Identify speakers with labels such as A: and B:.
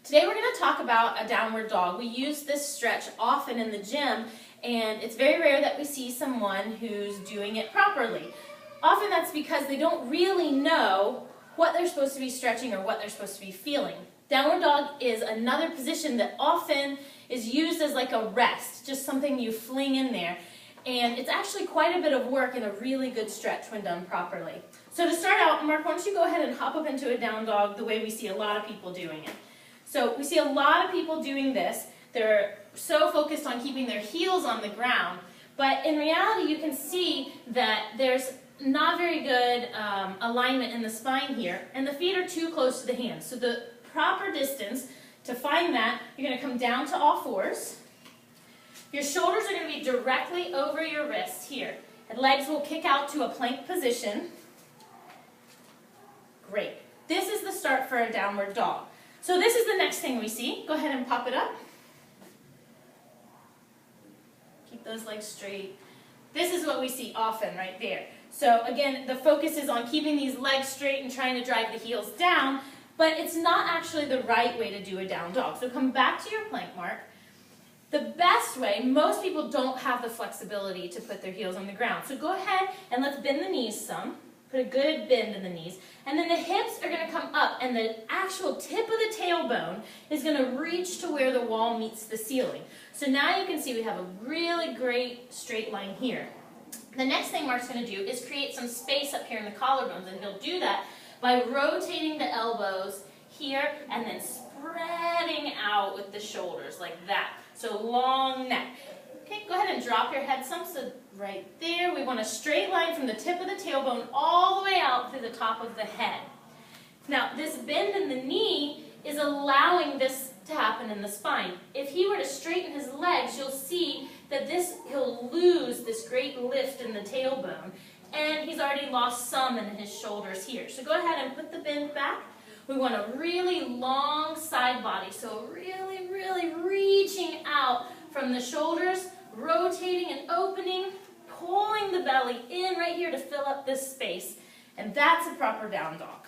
A: Today we're going to talk about a downward dog. We use this stretch often in the gym, and it's very rare that we see someone who's doing it properly. Often that's because they don't really know what they're supposed to be stretching or what they're supposed to be feeling. Downward dog is another position that often is used as like a rest, just something you fling in there. And it's actually quite a bit of work and a really good stretch when done properly. So to start out, Mark, why don't you go ahead and hop up into a down dog the way we see a lot of people doing it. So we see a lot of people doing this. They're so focused on keeping their heels on the ground, but in reality you can see that there's not very good alignment in the spine here, and the feet are too close to the hands. So the proper distance to find that, you're going to come down to all fours. Your shoulders are going to be directly over your wrists here, and legs will kick out to a plank position. Great. This is the start for a downward dog. So this is the next thing we see. Go ahead and pop it up. Keep those legs straight. This is what we see often right there. So again, the focus is on keeping these legs straight and trying to drive the heels down, but it's not actually the right way to do a down dog. So come back to your plank, Mark. The best way, most people don't have the flexibility to put their heels on the ground. So go ahead and let's bend the knees some. Put a good bend in the knees. And then the hips are going to come up, and the actual tip of the tailbone is going to reach to where the wall meets the ceiling. So now you can see we have a really great straight line here. The next thing Mark's going to do is create some space up here in the collarbones, and he'll do that by rotating the elbows here and then spreading out with the shoulders like that. So long neck. Okay, go ahead and drop your head some. So right there, we want a straight line from the tip of the tailbone all the way out through the top of the head. Now, this bend in the knee is allowing this to happen in the spine. If he were to straighten his legs, you'll see that he'll lose this great lift in the tailbone, and he's already lost some in his shoulders here. So go ahead and put the bend back. We want a really long side body, so really, really reaching out from the shoulders, rotating and opening, pulling the belly in right here to fill up this space. And that's a proper down dog.